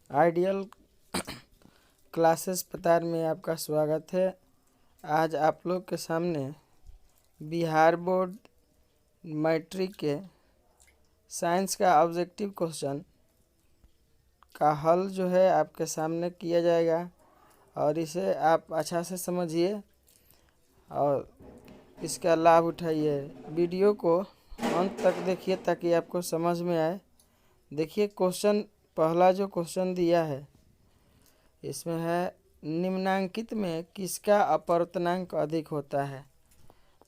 Ideal classes पतार में आपका स्वागत है। आज आप लोग के सामने बिहार बोर्ड मैट्रिक के साइंस का ऑब्जेक्टिव क्वेश्चन का हल जो है आपके सामने किया जाएगा और इसे आप अच्छा से समझिए और इसका लाभ उठाइए। वीडियो को अंत तक देखिए ताकि आपको समझ में आए। देखिए क्वेश्चन, पहला जो क्वेश्चन दिया है इसमें है निम्नांकित में किसका अपवर्तनांक अधिक होता है।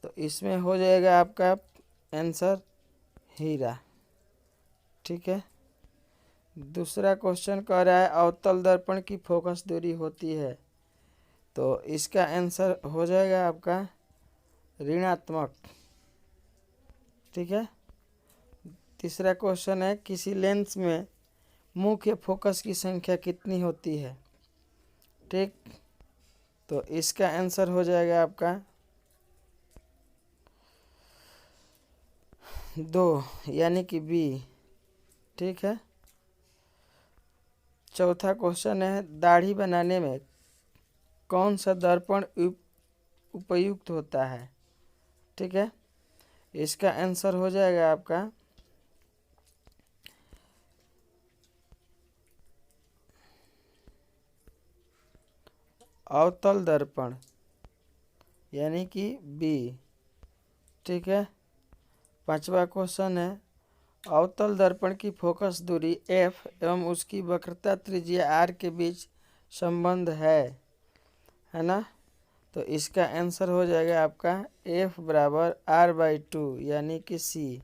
तो इसमें हो जाएगा आपका आंसर हीरा। ठीक है। दूसरा क्वेश्चन कह रहा है अवतल दर्पण की फोकस दूरी होती है, तो इसका आंसर हो जाएगा आपका ऋणात्मक। ठीक है। तीसरा क्वेश्चन है किसी लेंस में मुख्य फोकस की संख्या कितनी होती है। ठीक, तो इसका आंसर हो जाएगा आपका 2 यानी कि बी। ठीक है। चौथा क्वेश्चन है दाढ़ी बनाने में कौन सा दर्पण उपयुक्त होता है। ठीक है, इसका आंसर हो जाएगा आपका अवतल दर्पण यानी कि बी। ठीक है। पांचवा क्वेश्चन है अवतल दर्पण की फोकस दूरी f एवं उसकी वक्रता त्रिज्या r के बीच संबंध है ना। तो इसका आंसर हो जाएगा आपका f बराबर r/2 यानी कि c।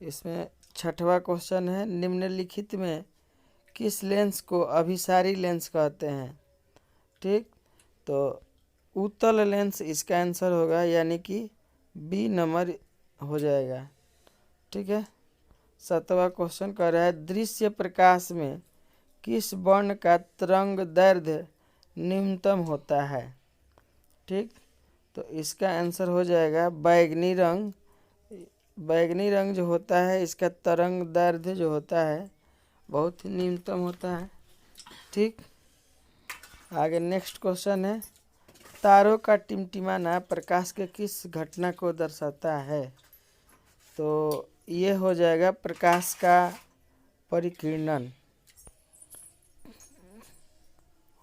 इसमें छठवा क्वेश्चन है निम्नलिखित में किस लेंस को अभिसारी लेंस कहते हैं। ठीक, तो उत्तल लेंस इसका आंसर होगा यानी कि बी नंबर हो जाएगा। ठीक है। सातवां क्वेश्चन कह रहा है दृश्य प्रकाश में किस वर्ण का तरंग दैर्ध्य न्यूनतम होता है। ठीक, तो इसका आंसर हो जाएगा बैगनी रंग। बैगनी रंग जो होता है इसका तरंग दैर्ध्य जो होता है बहुत ही न्यूनतम होता है। ठीक, आगे नेक्स्ट क्वेश्चन है तारों का टिमटिमाना प्रकाश के किस घटना को दर्शाता है। तो ये हो जाएगा प्रकाश का परिकिरणन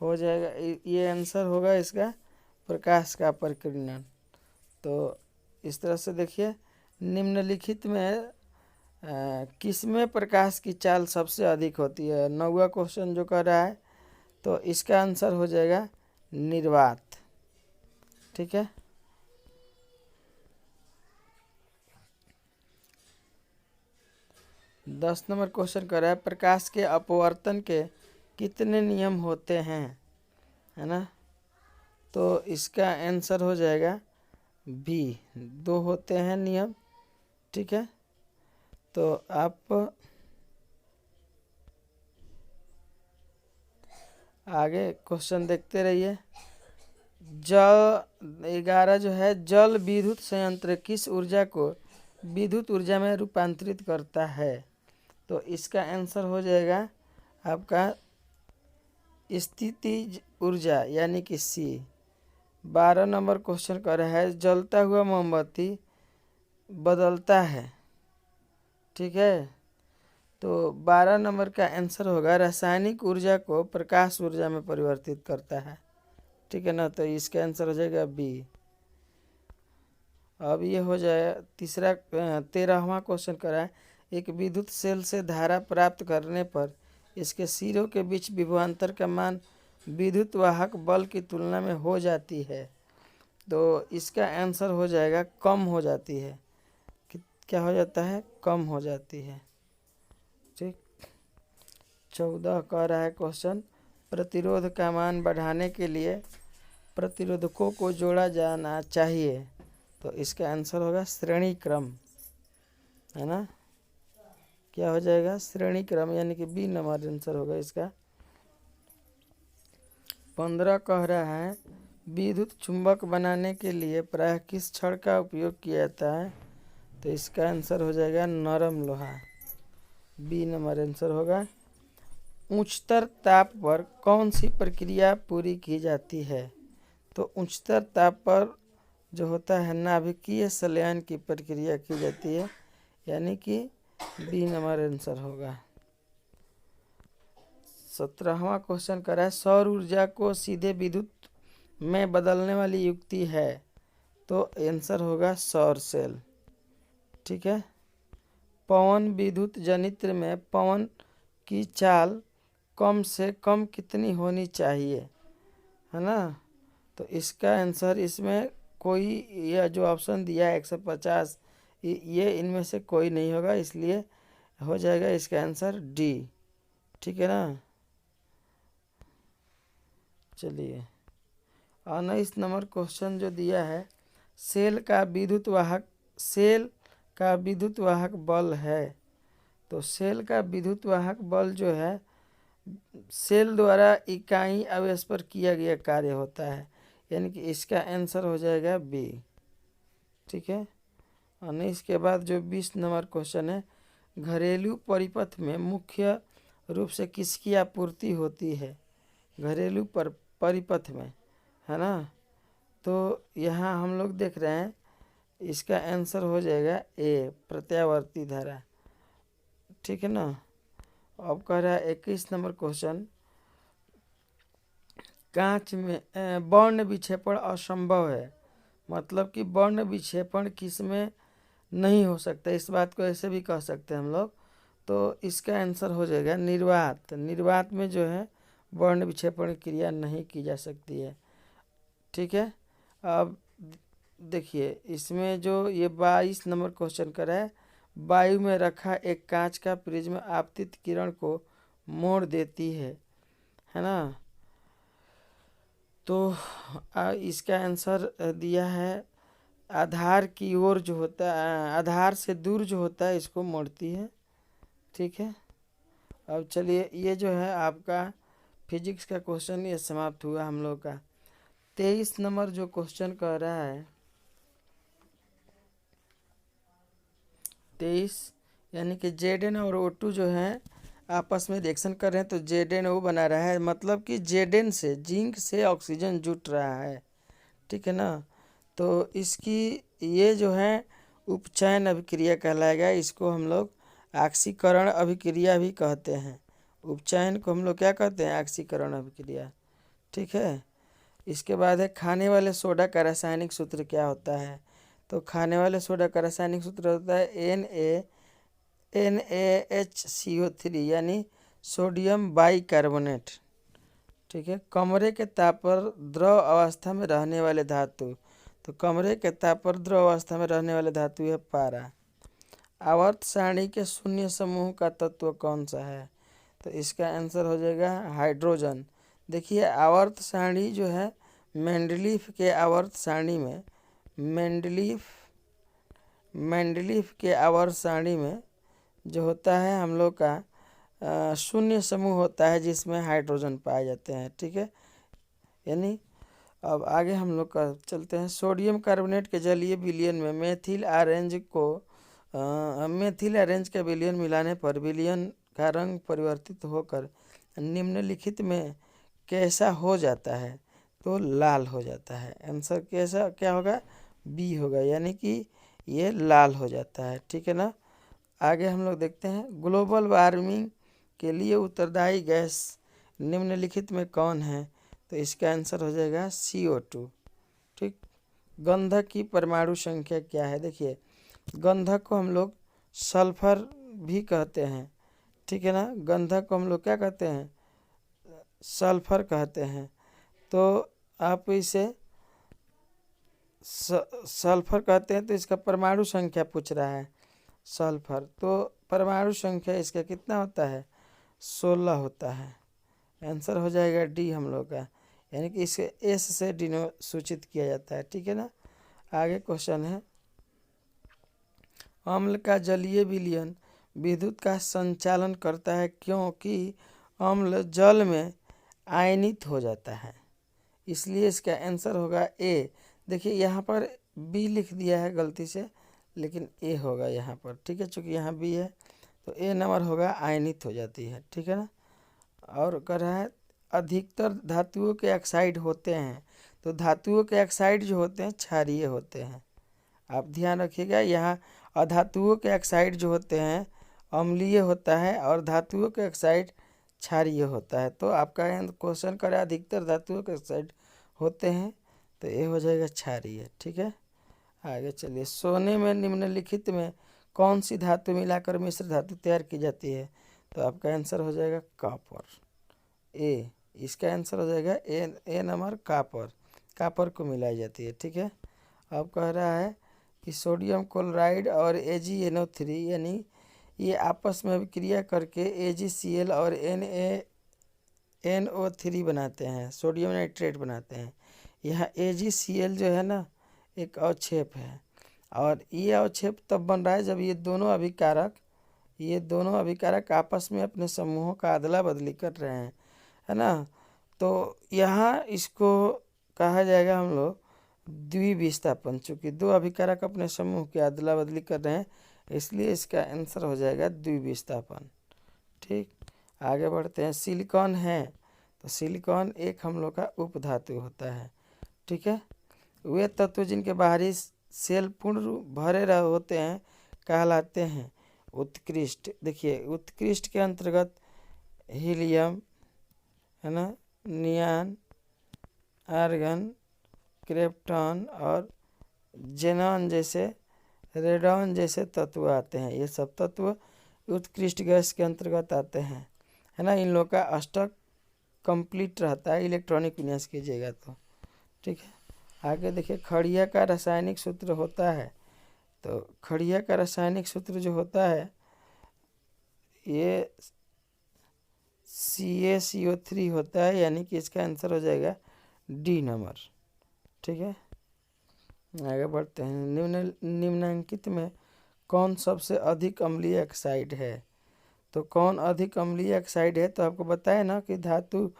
हो जाएगा। ये आंसर होगा इसका प्रकाश का परिकिरणन। तो इस तरह से देखिए निम्नलिखित में किसमें प्रकाश की चाल सबसे अधिक होती है। 9वां क्वेश्चन जो कर रहा है तो इसका आंसर हो जाएगा निर्वात। ठीक है। दस नंबर क्वेश्चन कर रहा है प्रकाश के अपवर्तन के कितने नियम होते हैं, है ना। तो इसका आंसर हो जाएगा बी, 2 होते हैं नियम। ठीक है, तो आप आगे क्वेश्चन देखते रहिए। जल 11 जो है जल विद्युत संयंत्र किस ऊर्जा को विद्युत ऊर्जा में रूपांतरित करता है। तो इसका आंसर हो जाएगा आपका स्थितिज ऊर्जा यानी कि सी। 12 नंबर क्वेश्चन कर रहा है जलता हुआ मोमबत्ती बदलता है। ठीक है, तो 12 नंबर का आंसर होगा रासायनिक ऊर्जा को प्रकाश ऊर्जा में परिवर्तित करता है। ठीक है ना, तो इसका आंसर हो जाएगा बी। अब ये हो जाए 13वां क्वेश्चन कर रहा है एक विद्युत सेल से धारा प्राप्त करने पर इसके सिरों के बीच विभवांतर का मान विद्युत वाहक बल की तुलना में हो जाती है। तो इसका आंसर हो जाएगा कम हो जाती है। क्या हो जाता है, कम हो जाती है। ठीक, 14 कह रहा है क्वेश्चन प्रतिरोध का मान बढ़ाने के लिए प्रतिरोधकों को जोड़ा जाना चाहिए। तो इसका आंसर होगा श्रेणी क्रम, है ना। क्या हो जाएगा श्रेणी क्रम यानी कि बी नंबर आंसर होगा इसका। 15 कह रहा है विद्युत चुंबक बनाने के लिए प्रायः किस छड़ का उपयोग किया जाता है। तो इसका आंसर हो जाएगा नरम लोहा, बी नंबर आंसर होगा। उच्चतर ताप पर कौन सी प्रक्रिया पूरी की जाती है? तो उच्चतर ताप पर जो होता है नाभिकीय संलयन की प्रक्रिया की जाती है, यानी कि बी नंबर आंसर होगा। 17वां क्वेश्चन कर रहा है सौर ऊर्जा को सीधे विद्युत में बदलने वाली युक्ति है, तो आंसर होगा सौर सेल। ठीक है। पवन विद्युत जनित्र में पवन की चाल कम से कम कितनी होनी चाहिए, है ना? तो इसका आंसर इसमें कोई, यह जो ऑप्शन दिया है 150, ये इनमें से कोई नहीं होगा, इसलिए हो जाएगा इसका आंसर डी। ठीक है ना? चलिए 19 नंबर क्वेश्चन जो दिया है, सेल का विद्युत वाहक बल है। तो सेल का विद्युत वाहक बल जो है सेल द्वारा इकाई आवेश पर किया गया कार्य होता है, यानी कि इसका आंसर हो जाएगा बी। ठीक है। और इसके बाद जो 20 नंबर क्वेश्चन है, घरेलू परिपथ में मुख्य रूप से किसकी आपूर्ति होती है? घरेलू परिपथ में, है ना? तो यहाँ हम लोग देख रहे हैं इसका आंसर हो जाएगा ए, प्रत्यावर्ती धारा। ठीक है ना? अब कह रहा है 21 नंबर क्वेश्चन, कांच में वर्ण विक्षेपण असंभव है, मतलब कि वर्ण विक्षेपण किसमें नहीं हो सकता, इस बात को ऐसे भी कह सकते हैं हम लोग। तो इसका आंसर हो जाएगा निर्वात। निर्वात में जो है वर्ण विक्षेपण क्रिया नहीं की जा सकती है। ठीक है। अब देखिए इसमें जो ये 22 नंबर क्वेश्चन कर रहा है, वायु में रखा एक कांच का प्रिज्म आपतित किरण को मोड़ देती है ना? तो इसका आंसर दिया है आधार की ओर जो होता है, आधार से दूर जो होता है इसको मोड़ती है। ठीक है। अब चलिए ये जो है आपका फिजिक्स का क्वेश्चन ये समाप्त हुआ हम लोग का। 23 नंबर जो क्वेश्चन कह रहा है 23, यानी कि Zn और O2 जो है आपस में रिएक्शन कर रहे हैं, तो ZnO बना रहा है, मतलब कि Zn से जिंक से ऑक्सीजन जुट रहा है। ठीक है ना? तो इसकी ये जो है उपचयन अभिक्रिया कहलाएगा, इसको हम लोग ऑक्सीकरण अभिक्रिया भी कहते हैं। उपचयन को हम लोग क्या कहते हैं? ऑक्सीकरण अभिक्रिया। ठीक है। इसके बाद है खाने वाले सोडा का रासायनिक सूत्र क्या होता है? तो खाने वाले सोडा का रासायनिक सूत्र होता है NaHCO3, यानी सोडियम बाइकार्बोनेट। ठीक है। कमरे के ताप पर द्रव अवस्था में रहने वाले धातु, तो कमरे के ताप पर द्रव अवस्था में रहने वाले धातु है पारा। आवर्त सारणी के शून्य समूह का तत्व कौन सा है? तो इसका आंसर हो जाएगा हाइड्रोजन। देखिए आवर्त सारणी जो है मेंडलीफ के आवर्त सारणी में, मेंडलीफ के आवर्त सारणी में जो होता है हम लोग का शून्य समूह होता है जिसमें हाइड्रोजन पाए जाते हैं। ठीक है। यानी अब आगे हम लोग का चलते हैं। सोडियम कार्बोनेट के जलीय विलयन में मेथिल ऑरेंज का विलयन मिलाने पर विलयन का रंग परिवर्तित होकर निम्नलिखित में कैसा हो जाता है? तो लाल हो जाता है। आंसर कैसा क्या होगा? बी होगा, यानी कि ये लाल हो जाता है। ठीक है ना? आगे हम लोग देखते हैं ग्लोबल वार्मिंग के लिए उत्तरदायी गैस निम्नलिखित में कौन है? तो इसका आंसर हो जाएगा CO2। ठीक। गंधक की परमाणु संख्या क्या है? देखिए गंधक को हम लोग सल्फर भी कहते हैं। ठीक है ना? गंधक को हम लोग क्या कहते हैं? सल्फर कहते हैं। तो आप इसे सल्फर कहते हैं, तो इसका परमाणु संख्या पूछ रहा है सल्फर, तो परमाणु संख्या इसका कितना होता है? 16 होता है। आंसर हो जाएगा डी हम लोग का, यानी कि इसे एस से सूचित किया जाता है। ठीक है ना? आगे क्वेश्चन है अम्ल का जलीय विलयन विद्युत का संचालन करता है क्योंकि अम्ल जल में आयनित हो जाता है, इसलिए इसका आंसर होगा ए। देखिए यहाँ पर बी लिख दिया है गलती से, लेकिन ए होगा यहाँ पर। ठीक है, चूँकि यहाँ बी है तो ए नंबर होगा आयनित हो जाती है। ठीक है ना? और कह रहा है अधिकतर धातुओं के ऑक्साइड होते हैं, तो धातुओं के ऑक्साइड जो होते हैं क्षारीय होते हैं। आप ध्यान रखिएगा, यहाँ अधातुओं के ऑक्साइड जो होते हैं अम्लीय होता है और धातुओं के ऑक्साइड क्षारीय होता है। तो आपका क्वेश्चन करे अधिकतर धातुओं के ऑक्साइड होते हैं, तो ये हो जाएगा क्षारीय। ठीक है, आगे चलिए। सोने में निम्नलिखित में कौन सी धातु मिलाकर मिश्र धातु तैयार की जाती है? तो आपका आंसर हो जाएगा कॉपर, ए। इसका आंसर हो जाएगा ए नंबर कापर, कापर को मिलाई जाती है। ठीक है, अब कह रहा है कि सोडियम क्लोराइड और AgNO3 यानी ये आपस में अभिक्रिया करके AgCl और NaNO3 बनाते हैं, सोडियम नाइट्रेट बनाते हैं। यहाँ AgCl जो है ना एक अवक्षेप है, और ये अवक्षेप तब बन रहा है जब ये दोनों अभिकारक आपस में अपने समूहों का अदला बदली कर रहे हैं, है ना। तो यहाँ इसको कहा जाएगा हम लोग द्विविस्थापन। चूँकि दो अभिकारक अपने समूह की अदला बदली कर रहे हैं, इसलिए इसका आंसर हो जाएगा द्विविस्थापन। ठीक, आगे बढ़ते हैं। सिलिकॉन है, तो सिलिकॉन एक हम लोग का उपधातु होता है। ठीक है, वे तत्व जिनके बाहरी सेल पूर्ण रूप भरे होते हैं कहलाते हैं उत्कृष्ट। देखिए, उत्कृष्ट के अंतर्गत हीलियम, है ना, नियॉन, आर्गन, क्रिप्टॉन और जेनॉन जैसे, रेडॉन जैसे तत्व आते हैं। ये सब तत्व उत्कृष्ट गैस के अंतर्गत आते हैं, है ना। इन लोग का अष्टक कंप्लीट रहता है इलेक्ट्रॉनिक विन्यास कीजिएगा तो। ठीक है, आगे देखिए। खड़िया का रासायनिक सूत्र होता है, तो खड़िया का रासायनिक सूत्र जो होता है ये CaCO3 होता है, यानी कि इसका आंसर हो जाएगा डी नंबर। ठीक है, आगे बढ़ते हैं। निम्नलिखित में कौन सबसे अधिक अम्लीय ऑक्साइड है? तो कौन अधिक अम्लीय ऑक्साइड है? तो आपको बताया ना कि धातु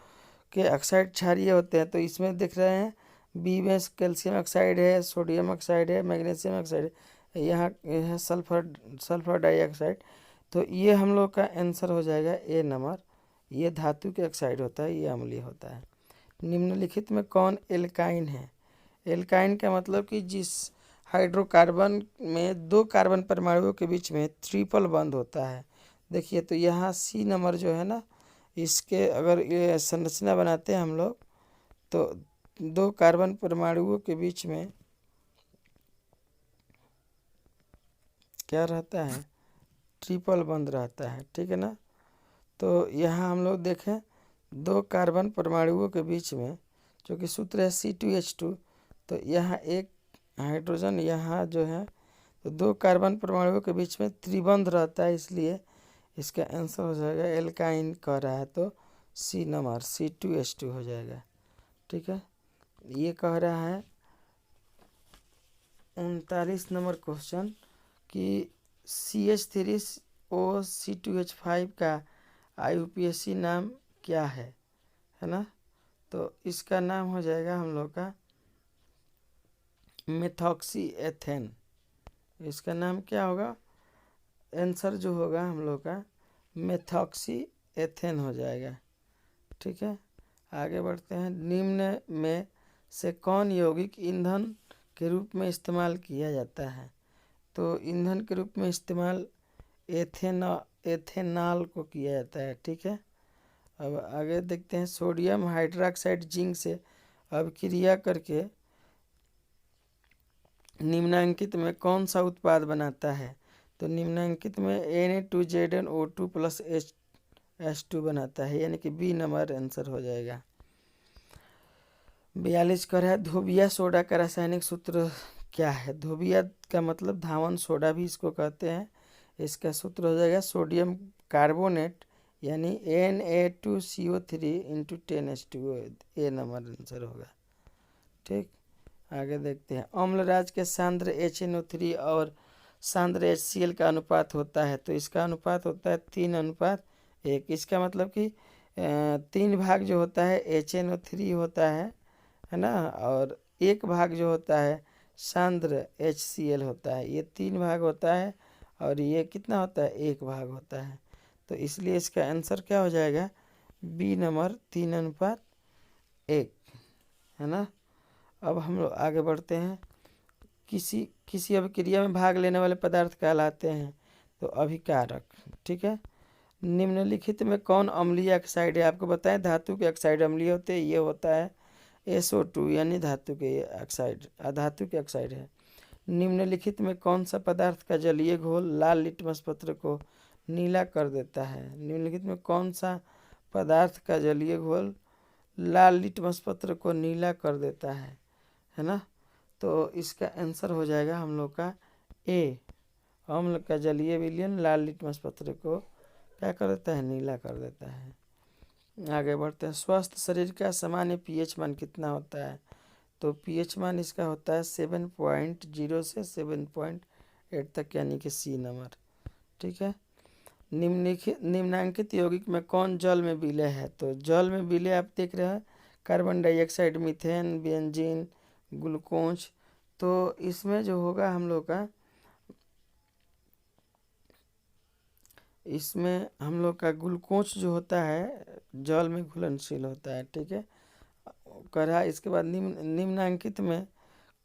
के ऑक्साइड क्षारीय होते हैं, तो इसमें देख रहे हैं बी में कैल्शियम ऑक्साइड है, सोडियम ऑक्साइड है, मैग्नीशियम ऑक्साइड है, यहाँ सल्फर डाइऑक्साइड। तो ये हम लोग का आंसर हो जाएगा ए नंबर। ये धातु के ऑक्साइड होता है, ये अम्लीय होता है। निम्नलिखित में कौन एल्काइन है? एल्काइन का मतलब कि जिस हाइड्रोकार्बन में दो कार्बन परमाणुओं के बीच में ट्रिपल बंध होता है। देखिए, तो यहाँ सी नंबर जो है ना, इसके अगर ये संरचना बनाते हैं हम लोग, तो दो कार्बन परमाणुओं के बीच में क्या रहता है? ट्रिपल बंध रहता है। ठीक है ना। तो यहाँ हम लोग देखें दो कार्बन परमाणुओं के बीच में, जो कि सूत्र है C2H2, तो यहाँ एक हाइड्रोजन यहाँ जो है, तो दो कार्बन परमाणुओं के बीच में त्रिबंध रहता है, इसलिए इसका आंसर हो जाएगा एल्काइन कह रहा है, तो सी नंबर C2H2 हो जाएगा। ठीक है, ये कह रहा है 39 नंबर क्वेश्चन कि CH3OC2H5 का IUPAC नाम क्या है ना। तो इसका नाम हो जाएगा हम लोग का मेथॉक्सी एथेन। इसका नाम क्या होगा? आंसर जो होगा हम लोग का मेथॉक्सी एथेन हो जाएगा। ठीक है, आगे बढ़ते हैं। निम्न में से कौन यौगिक ईंधन के रूप में इस्तेमाल किया जाता है? तो ईंधन के रूप में इस्तेमाल एथेनॉल को किया जाता है। ठीक है, अब आगे देखते हैं। सोडियम हाइड्रोक्साइड जिंक से अभिक्रिया करके निम्नांकित में कौन सा उत्पाद बनाता है? तो निम्नांकित में Na2ZnO2 प्लस H2 बनाता है, यानी कि बी नंबर आंसर हो जाएगा। 42 कर है धोबिया सोडा का रासायनिक सूत्र क्या है? धोबिया का मतलब धावन सोडा भी इसको कहते हैं। इसका सूत्र हो जाएगा सोडियम कार्बोनेट, यानी Na2CO3 × 10H2O। ए नंबर आंसर होगा। ठीक, आगे देखते हैं। अम्लराज के सांद्र HNO3 और सांद्र HCl का अनुपात होता है, तो इसका अनुपात होता है 3:1। इसका मतलब कि 3 भाग जो होता है HNO3 होता है ना, और 1 भाग जो होता है सांद्र HCl होता है। ये 3 भाग होता है, और ये कितना होता है? 1 भाग होता है। तो इसलिए इसका आंसर क्या हो जाएगा? बी नंबर 3:1 है ना। अब हम लोग आगे बढ़ते हैं। किसी किसी अभिक्रिया में भाग लेने वाले पदार्थ कहलाते हैं तो अभिकारक। ठीक है। निम्नलिखित में कौन अम्लीय ऑक्साइड है? आपको बताएं धातु के ऑक्साइड अम्लीय होते हैं। ये होता है SO2 यानी धातु के ऑक्साइड, अधातु के ऑक्साइड है। निम्नलिखित में कौन सा पदार्थ का जलीय घोल लाल लिटमस पत्र को नीला कर देता है? निम्नलिखित में कौन सा पदार्थ का जलीय घोल लाल लिटमस पत्र को नीला कर देता है ना। तो इसका आंसर हो जाएगा हम लोग का ए। अम्ल का जलीय विलयन लाल लिटमस पत्र को क्या कर देता है? नीला कर देता है। आगे बढ़ते हैं। स्वस्थ शरीर का सामान्य pH मान कितना होता है? तो pH मान इसका होता है 7.0 से 7.8 तक, यानी कि C नंबर। ठीक है। निम्नांकित यौगिक में कौन जल में विलय है? तो जल में विलय आप देख रहे हैं carbon dioxide, methane, benzene, glucose. तो इसमें जो होगा हम लोग का, इसमें हम लोग का ग्लूकोज जो होता है जल में घुलनशील होता है। ठीक है। करा इसके बाद निम्नांकित में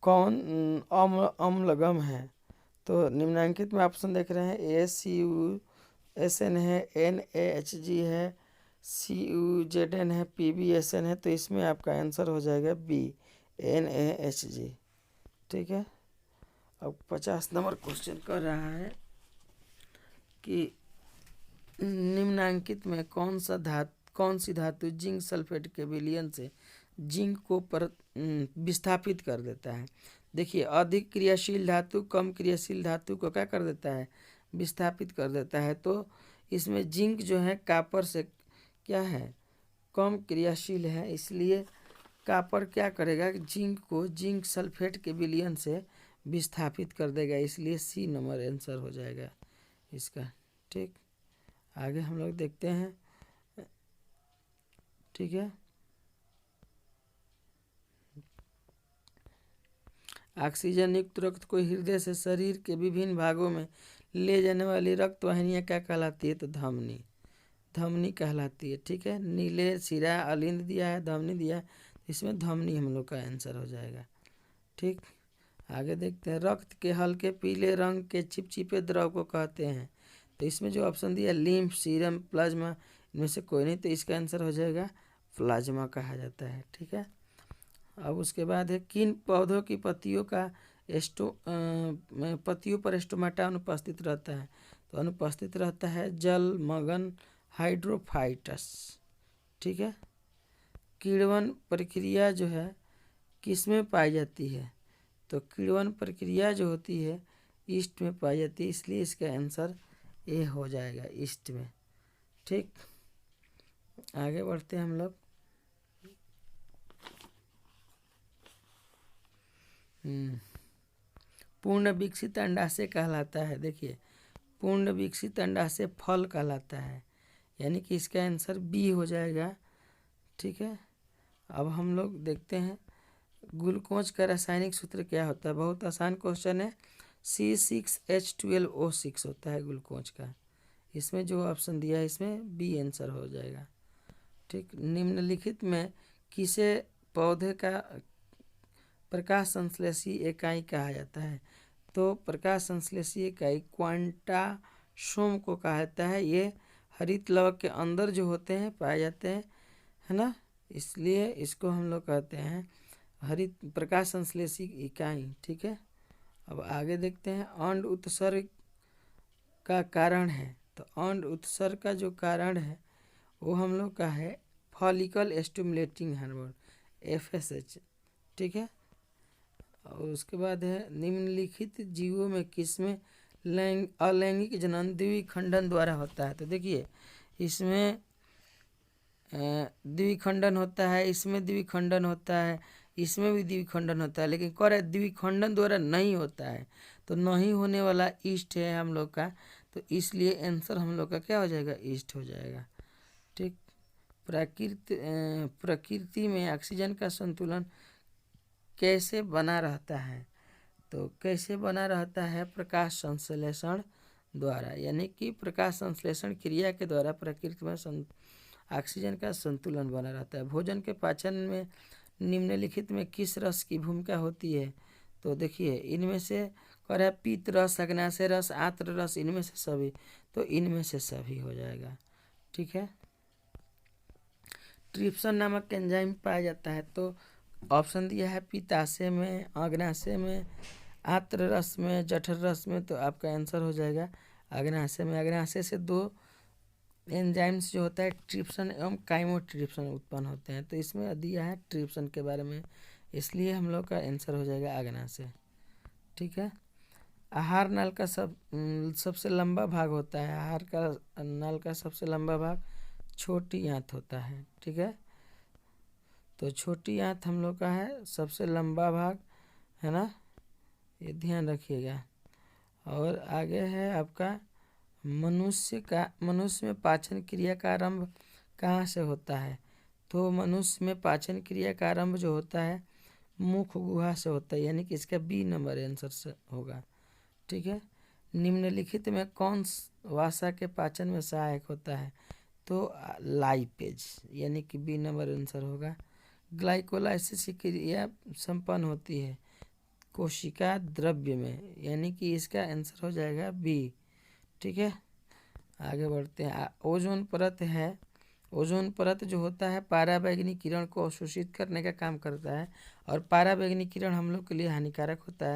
कौन अम्लगम है? तो निम्नांकित में ऑप्शन देख रहे हैं ACUSN है, NaHG है, CUZN है, PbSN है। तो इसमें आपका आंसर हो जाएगा बी, NaHG। ठीक है। अब 50 नंबर क्वेश्चन कर रहा है कि निम्नांकित में कौन सी धातु जिंक सल्फेट के विलयन से जिंक को विस्थापित कर देता है? देखिए, अधिक क्रियाशील धातु कम क्रियाशील धातु को क्या कर देता है? विस्थापित कर देता है। तो इसमें जिंक जो है कापर से क्या है? कम क्रियाशील है, इसलिए कापर क्या करेगा? जिंक को जिंक सल्फेट के विलयन से विस्थापित कर देगा, इसलिए C नंबर आंसर हो जाएगा इसका। ठीक। आगे हम लोग देखते हैं। ठीक है। ऑक्सीजन युक्त रक्त को हृदय से शरीर के विभिन्न भागों में ले जाने वाली रक्त वाहिनियाँ क्या कहलाती है? तो धमनी, धमनी कहलाती है। ठीक है। नीले सिरा अलिंद दिया है, धमनी दिया है, इसमें धमनी हम लोग का आंसर हो जाएगा। ठीक। आगे देखते हैं। रक्त के हल्के पीले रंग के चिपचिपे द्रव को कहते हैं? तो इसमें जो ऑप्शन दिया लिम्फ, सीरम, प्लाज्मा, इनमें से कोई नहीं। तो इसका आंसर हो जाएगा प्लाज्मा कहा जाता है। ठीक है। अब उसके बाद है किन पौधों की पत्तियों पर स्टोमाटा अनुपस्थित रहता है? तो अनुपस्थित रहता है जलमग्न हाइड्रोफाइटस। ठीक है। किण्वन प्रक्रिया जो है किस में पाई जाती है? तो किण्वन प्रक्रिया जो होती है ईस्ट में पाई जाती है, इसलिए इसका आंसर ए हो जाएगा, ईस्ट में। ठीक। आगे बढ़ते हैं हम लोग। पूर्ण विकसित अंडाशय कहलाता है। देखिए, पूर्ण विकसित अंडाशय फल कहलाता है, यानी कि इसका आंसर बी हो जाएगा। ठीक है। अब हम लोग देखते हैं ग्लूकोज का रासायनिक सूत्र क्या होता है? बहुत आसान क्वेश्चन है। C6H12O6 होता है ग्लूकोज का। इसमें जो ऑप्शन दिया है इसमें बी आंसर हो जाएगा। ठीक। निम्नलिखित में किसे पौधे का प्रकाश संश्लेषी इकाई कहा जाता है? तो प्रकाश संश्लेषी इकाई क्वांटासोम को कहा जाता है। ये हरित लवक के अंदर जो होते हैं पाए जाते हैं, है ना, इसलिए इसको हम लोग कहते हैं हरित प्रकाश संश्लेषी इकाई। ठीक है। अब आगे देखते हैं अंड उत्सर्ग का कारण है। तो अंड उत्सर्ग का जो कारण है वो हम लोग का है फॉलिकल स्टिमुलेटिंग हार्मोन, FSH। ठीक है। और उसके बाद है निम्नलिखित जीवों में किसमें अलैंगिक जनन द्विखंडन द्वारा होता है? तो देखिए, इसमें द्विखंडन होता है, इसमें द्विखंडन होता है, इसमें भी द्विखंडन होता है, लेकिन द्विखंडन द्वारा नहीं होता है। तो नहीं होने वाला ईस्ट है हम लोग का, तो इसलिए आंसर हम लोग का क्या हो जाएगा? ईस्ट हो जाएगा। ठीक। प्रकृति में ऑक्सीजन का संतुलन कैसे बना रहता है? तो कैसे बना रहता है? प्रकाश संश्लेषण द्वारा, यानी कि प्रकाश संश्लेषण क्रिया के द्वारा प्रकृति में ऑक्सीजन का संतुलन बना रहता है। भोजन के पाचन में निम्नलिखित में किस रस की भूमिका होती है? तो देखिए इनमें से कह रहा है पीत रस, अग्नाशय रस, आंत्र रस, इनमें से सभी, तो इनमें से सभी हो जाएगा। ठीक है। ट्रिप्सिन नामक एंजाइम पाया जाता है, तो ऑप्शन दिया है पित्ताशय में, अग्नाशय में, आंत्र रस में, जठर रस में, तो आपका आंसर हो जाएगा अग्नाशय में। अग्नाशय से दो एंजाइम्स जो होता है ट्रिप्सिन एवं काइमोट्रिप्सिन उत्पन्न होते हैं, तो इसमें दिया है ट्रिप्सिन के बारे में, इसलिए हम लोग का आंसर हो जाएगा अग्नाशय। ठीक है। आहार नल का सबसे लंबा भाग होता है, आहार का नल का सबसे लंबा भाग छोटी आंत होता है। ठीक है। तो छोटी आंत हम लोग का है सबसे लंबा भाग, है ना, ये ध्यान रखिएगा। और आगे है आपका मनुष्य में पाचन क्रिया का आरंभ कहाँ से होता है? तो मनुष्य में पाचन क्रिया का आरंभ जो होता है मुख गुहा से होता है, यानी कि इसका बी नंबर आंसर से होगा। ठीक है। निम्नलिखित में कौन वसा के पाचन में सहायक होता है? तो लाइपेज, यानी कि बी नंबर आंसर होगा। ग्लाइकोलाइसिस की क्रिया संपन्न होती है कोशिका द्रव्य में, यानी कि इसका आंसर हो जाएगा बी। ठीक है। आगे बढ़ते हैं। ओजोन परत है, ओजोन परत जो होता है पराबैंगनी किरण को अवशोषित करने का काम करता है, और पराबैंगनी किरण हम लोग के लिए हानिकारक होता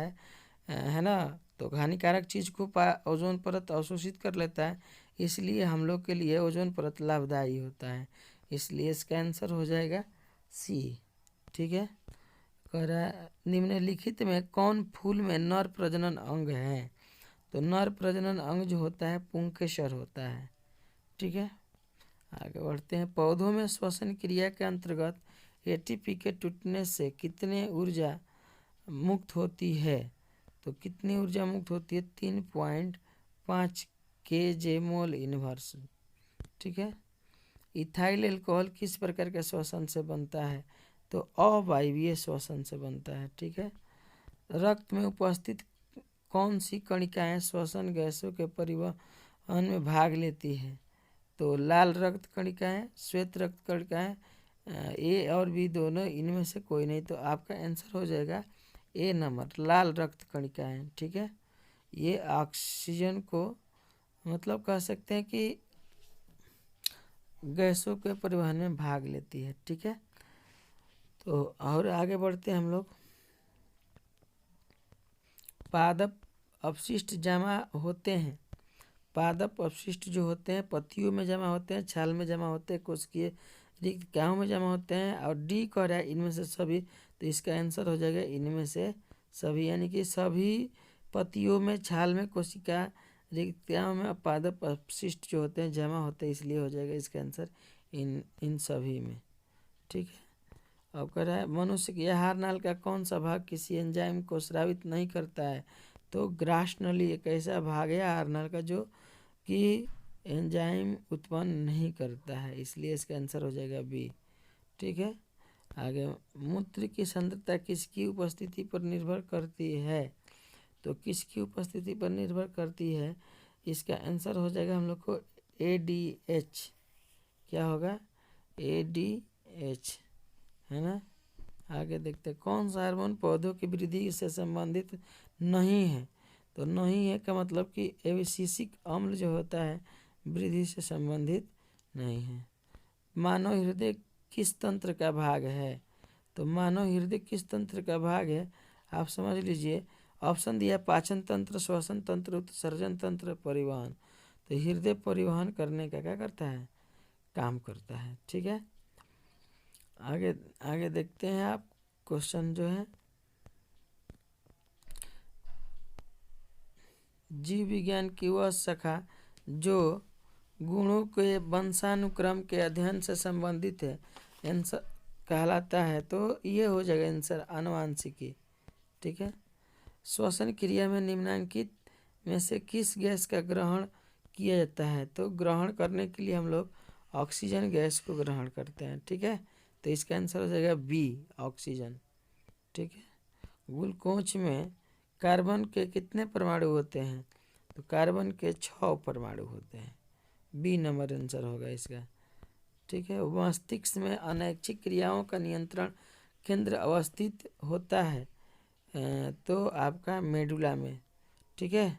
है ना, तो हानिकारक चीज़ को ओजोन परत अवशोषित कर लेता है, इसलिए हम लोग के लिए ओजोन परत लाभदायी होता है, इसलिए इसका आंसर हो जाएगा सी। ठीक है। कह रहा है निम्नलिखित में कौन फूल में नर प्रजनन अंग है? तो नर प्रजनन अंग जो होता है पुंकेसर होता है। ठीक है। आगे बढ़ते हैं। पौधों में श्वसन क्रिया के अंतर्गत एटीपी के टूटने से कितने ऊर्जा मुक्त होती है? तो कितनी ऊर्जा मुक्त होती है? 3.5 kJ मोल इनवर्स। ठीक है। इथाइल अल्कोहल किस प्रकार के श्वसन से बनता है? तो अवायवीय श्वसन से बनता है। ठीक है। रक्त में उपस्थित कौन सी कणिकाएं श्वसन गैसों के परिवहन में भाग लेती है? तो लाल रक्त कणिकाएं, श्वेत रक्त कणिकाएं, ए और बी दोनों, इनमें से कोई नहीं, तो आपका आंसर हो जाएगा ए नंबर, लाल रक्त कणिकाएं। ठीक है। ये ऑक्सीजन को मतलब कह सकते हैं कि गैसों के परिवहन में भाग लेती है। ठीक है। तो और आगे बढ़ते हैं हम लोग। पादप अपशिष्ट जमा होते हैं, पादप अपशिष्ट जो होते हैं पत्तियों में जमा होते हैं, छाल में जमा होते हैं, कोशिकीय रिक्तिकाओं में जमा होते हैं, और डी कह रहा है इनमें से सभी, तो इसका आंसर हो जाएगा इनमें से सभी, यानी कि सभी पत्तियों में, छाल में, कोशिका रिक्तिकाओं में पादप अपशिष्ट जो होते हैं जमा होते हैं, इसलिए हो जाएगा इसका आंसर इन सभी में। ठीक है। अब कह रहा है मनुष्य की आहार नाल का कौन सा भाग किसी एंजाइम को स्रावित नहीं करता है? तो ग्रासनली एक ऐसा भाग है आहार नाल का जो कि एंजाइम उत्पन्न नहीं करता है, इसलिए इसका आंसर हो जाएगा बी। ठीक है। आगे, मूत्र की सांद्रता किसकी उपस्थिति पर निर्भर करती है? तो किसकी उपस्थिति पर निर्भर करती है? इसका आंसर हो जाएगा हम लोग को ADH। क्या होगा? ADH, है ना। आगे देखते हैं कौन सा हार्मोन पौधों की वृद्धि से संबंधित नहीं है? तो नहीं है का मतलब कि एब्सिसिक अम्ल जो होता है वृद्धि से संबंधित नहीं है। मानव हृदय किस तंत्र का भाग है? तो मानव हृदय किस तंत्र का भाग है आप समझ लीजिए। ऑप्शन दिया पाचन तंत्र, श्वसन तंत्र, उत्सर्जन तंत्र, परिवहन। तो हृदय परिवहन करने का क्या करता है? काम करता है। ठीक है। आगे आगे देखते हैं आप क्वेश्चन जो है, जीव विज्ञान की वह शाखा जो गुणों के वंशानुक्रम के अध्ययन से संबंधित है आंसर कहलाता है? तो ये हो जाएगा आंसर आनुवांशिकी। ठीक है। श्वसन क्रिया में निम्नलिखित में से किस गैस का ग्रहण किया जाता है? तो ग्रहण करने के लिए हम लोग ऑक्सीजन गैस को ग्रहण करते हैं। ठीक है। तो इसका आंसर हो जाएगा बी, ऑक्सीजन। ठीक है। ग्लूकोज में कार्बन के कितने परमाणु होते हैं? तो कार्बन के 6 परमाणु होते हैं, बी नंबर आंसर होगा इसका। ठीक है। मस्तिष्क में अनैच्छिक क्रियाओं का नियंत्रण केंद्र अवस्थित होता है तो आपका मेडुला में। ठीक है।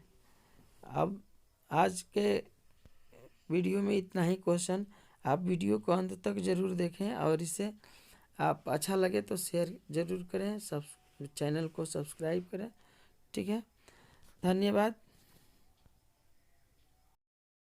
अब आज के वीडियो में इतना ही क्वेश्चन। आप वीडियो को अंत तक ज़रूर देखें और इसे आप अच्छा लगे तो शेयर ज़रूर करें, चैनल को सब्सक्राइब करें। ठीक है, धन्यवाद।